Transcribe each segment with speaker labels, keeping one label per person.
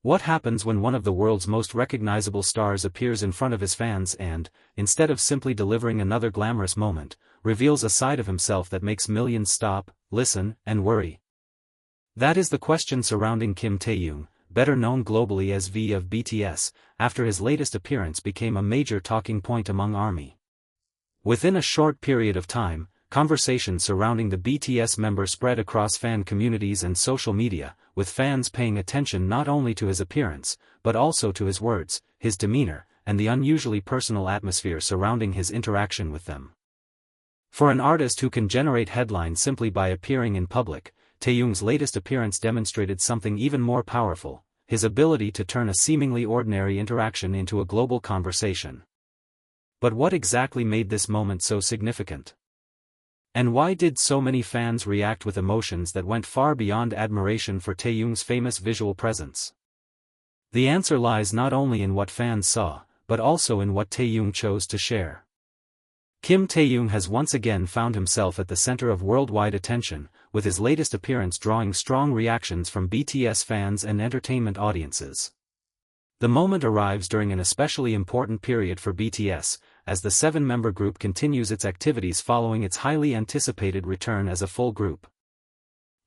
Speaker 1: What happens when one of the world's most recognizable stars appears in front of his fans and, instead of simply delivering another glamorous moment, reveals a side of himself that makes millions stop, listen, and worry? That is the question surrounding Kim Taehyung, better known globally as V of BTS, after his latest appearance became a major talking point among ARMY. Within a short period of time, conversations surrounding the BTS member spread across fan communities and social media, with fans paying attention not only to his appearance, but also to his words, his demeanor, and the unusually personal atmosphere surrounding his interaction with them. For an artist who can generate headlines simply by appearing in public, Taehyung's latest appearance demonstrated something even more powerful: his ability to turn a seemingly ordinary interaction into a global conversation. But what exactly made this moment so significant? And why did so many fans react with emotions that went far beyond admiration for Taehyung's famous visual presence? The answer lies not only in what fans saw, but also in what Taehyung chose to share. Kim Taehyung has once again found himself at the center of worldwide attention, with his latest appearance drawing strong reactions from BTS fans and entertainment audiences. The moment arrives during an especially important period for BTS, as the seven-member group continues its activities following its highly anticipated return as a full group.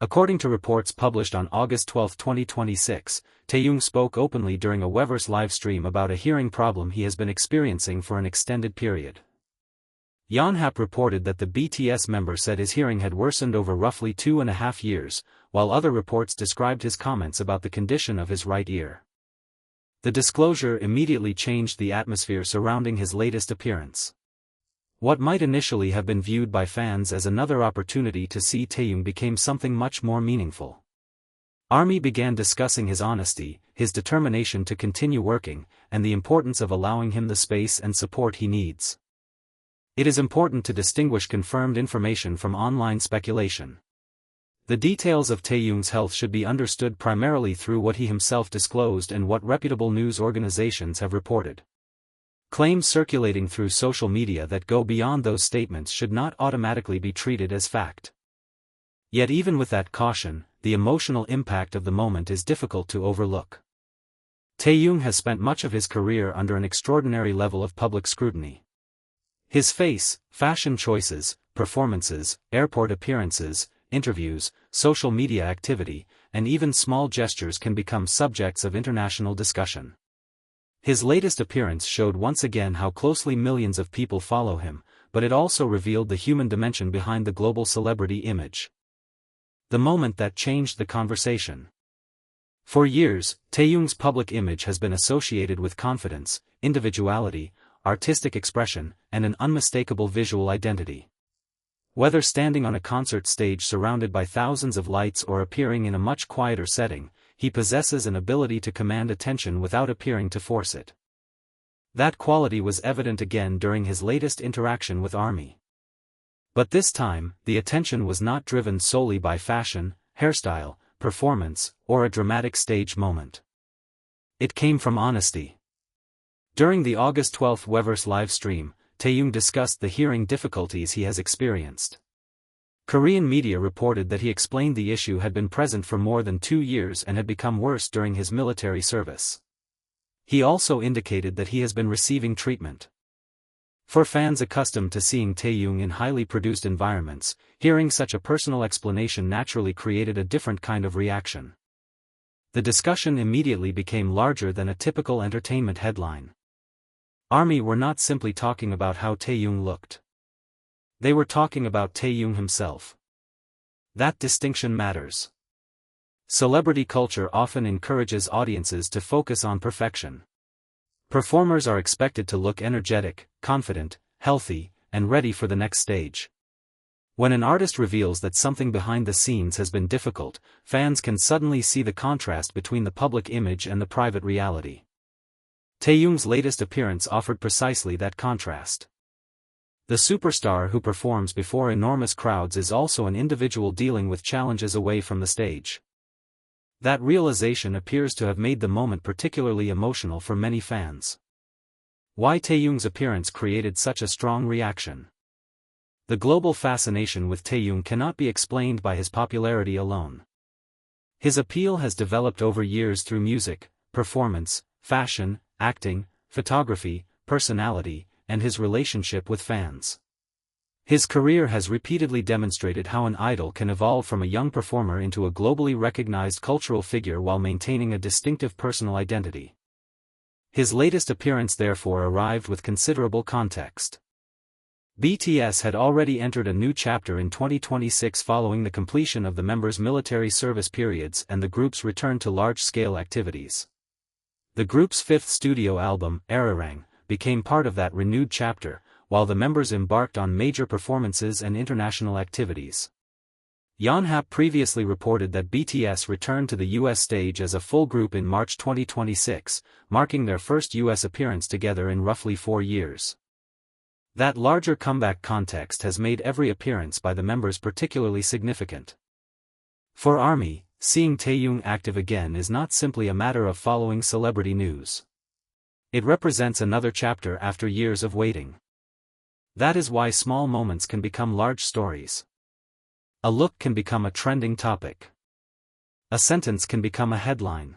Speaker 1: According to reports published on August 12, 2026, Taehyung spoke openly during a Weverse live stream about a hearing problem he has been experiencing for an extended period. Yonhap reported that the BTS member said his hearing had worsened over roughly 2.5 years, while other reports described his comments about the condition of his right ear. The disclosure immediately changed the atmosphere surrounding his latest appearance. What might initially have been viewed by fans as another opportunity to see Taehyung became something much more meaningful. ARMY began discussing his honesty, his determination to continue working, and the importance of allowing him the space and support he needs. It is important to distinguish confirmed information from online speculation. The details of Taehyung's health should be understood primarily through what he himself disclosed and what reputable news organizations have reported. Claims circulating through social media that go beyond those statements should not automatically be treated as fact. Yet even with that caution, the emotional impact of the moment is difficult to overlook. Taehyung has spent much of his career under an extraordinary level of public scrutiny. His face, fashion choices, performances, airport appearances, interviews, social media activity, and even small gestures can become subjects of international discussion. His latest appearance showed once again how closely millions of people follow him, but it also revealed the human dimension behind the global celebrity image. The moment that changed the conversation. For years, Taehyung's public image has been associated with confidence, individuality, artistic expression, and an unmistakable visual identity. Whether standing on a concert stage surrounded by thousands of lights or appearing in a much quieter setting, he possesses an ability to command attention without appearing to force it. That quality was evident again during his latest interaction with ARMY. But this time, the attention was not driven solely by fashion, hairstyle, performance, or a dramatic stage moment. It came from honesty. During the August 12 Weverse live stream, Taehyung discussed the hearing difficulties he has experienced. Korean media reported that he explained the issue had been present for more than 2 years and had become worse during his military service. He also indicated that he has been receiving treatment. For fans accustomed to seeing Taehyung in highly produced environments, hearing such a personal explanation naturally created a different kind of reaction. The discussion immediately became larger than a typical entertainment headline. ARMY were not simply talking about how Taehyung looked. They were talking about Taehyung himself. That distinction matters. Celebrity culture often encourages audiences to focus on perfection. Performers are expected to look energetic, confident, healthy, and ready for the next stage. When an artist reveals that something behind the scenes has been difficult, fans can suddenly see the contrast between the public image and the private reality. Taehyung's latest appearance offered precisely that contrast. The superstar who performs before enormous crowds is also an individual dealing with challenges away from the stage. That realization appears to have made the moment particularly emotional for many fans. Why Taehyung's appearance created such a strong reaction? The global fascination with Taehyung cannot be explained by his popularity alone. His appeal has developed over years through music, performance, fashion, acting, photography, personality, and his relationship with fans. His career has repeatedly demonstrated how an idol can evolve from a young performer into a globally recognized cultural figure while maintaining a distinctive personal identity. His latest appearance therefore arrived with considerable context. BTS had already entered a new chapter in 2026 following the completion of the members' military service periods and the group's return to large-scale activities. The group's fifth studio album, Taehyung, became part of that renewed chapter, while the members embarked on major performances and international activities. Yonhap previously reported that BTS returned to the US stage as a full group in March 2026, marking their first US appearance together in roughly 4 years. That larger comeback context has made every appearance by the members particularly significant. For ARMY, seeing Taehyung active again is not simply a matter of following celebrity news. It represents another chapter after years of waiting. That is why small moments can become large stories. A look can become a trending topic. A sentence can become a headline.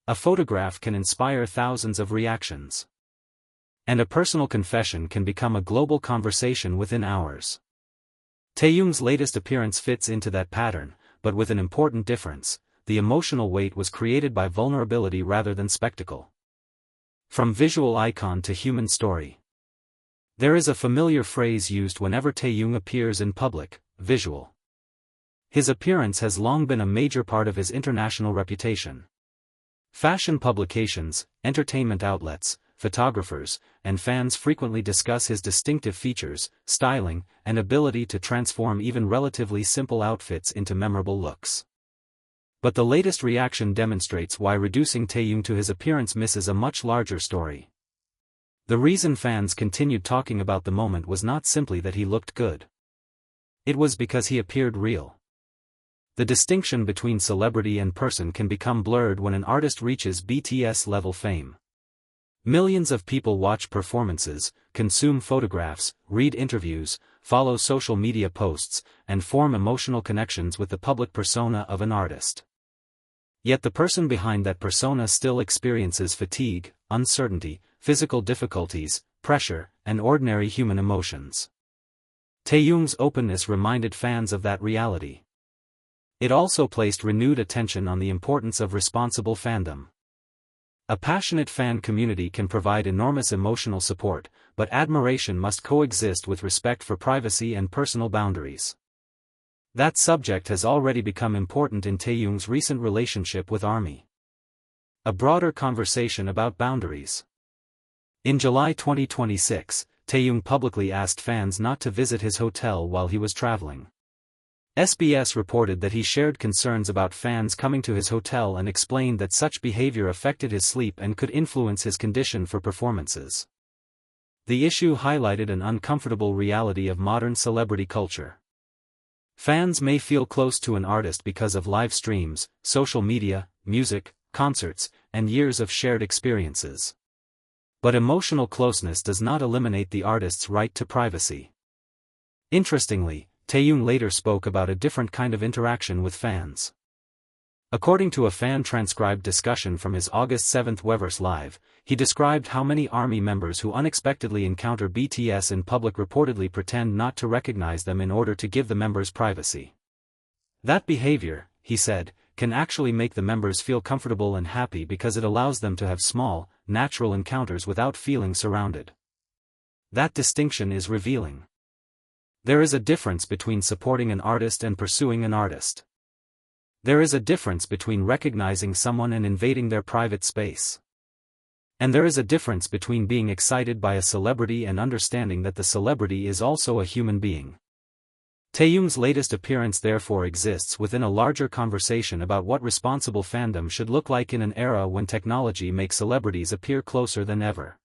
Speaker 1: A photograph can inspire thousands of reactions. And a personal confession can become a global conversation within hours. Taehyung's latest appearance fits into that pattern, but with an important difference: the emotional weight was created by vulnerability rather than spectacle. From visual icon to human story. There is a familiar phrase used whenever Taehyung appears in public: visual. His appearance has long been a major part of his international reputation. Fashion publications, entertainment outlets, photographers, and fans frequently discuss his distinctive features, styling, and ability to transform even relatively simple outfits into memorable looks. But the latest reaction demonstrates why reducing Taehyung to his appearance misses a much larger story. The reason fans continued talking about the moment was not simply that he looked good. It was because he appeared real. The distinction between celebrity and person can become blurred when an artist reaches BTS-level fame. Millions of people watch performances, consume photographs, read interviews, follow social media posts, and form emotional connections with the public persona of an artist. Yet the person behind that persona still experiences fatigue, uncertainty, physical difficulties, pressure, and ordinary human emotions. Taehyung's openness reminded fans of that reality. It also placed renewed attention on the importance of responsible fandom. A passionate fan community can provide enormous emotional support, but admiration must coexist with respect for privacy and personal boundaries. That subject has already become important in Taehyung's recent relationship with ARMY. A broader conversation about boundaries. In July 2026, Taehyung publicly asked fans not to visit his hotel while he was traveling. SBS reported that he shared concerns about fans coming to his hotel and explained that such behavior affected his sleep and could influence his condition for performances. The issue highlighted an uncomfortable reality of modern celebrity culture. Fans may feel close to an artist because of live streams, social media, music, concerts, and years of shared experiences. But emotional closeness does not eliminate the artist's right to privacy. Interestingly, Taehyung later spoke about a different kind of interaction with fans. According to a fan-transcribed discussion from his August 7 Weverse Live, he described how many ARMY members who unexpectedly encounter BTS in public reportedly pretend not to recognize them in order to give the members privacy. That behavior, he said, can actually make the members feel comfortable and happy because it allows them to have small, natural encounters without feeling surrounded. That distinction is revealing. There is a difference between supporting an artist and pursuing an artist. There is a difference between recognizing someone and invading their private space. And there is a difference between being excited by a celebrity and understanding that the celebrity is also a human being. Taehyung's latest appearance therefore exists within a larger conversation about what responsible fandom should look like in an era when technology makes celebrities appear closer than ever.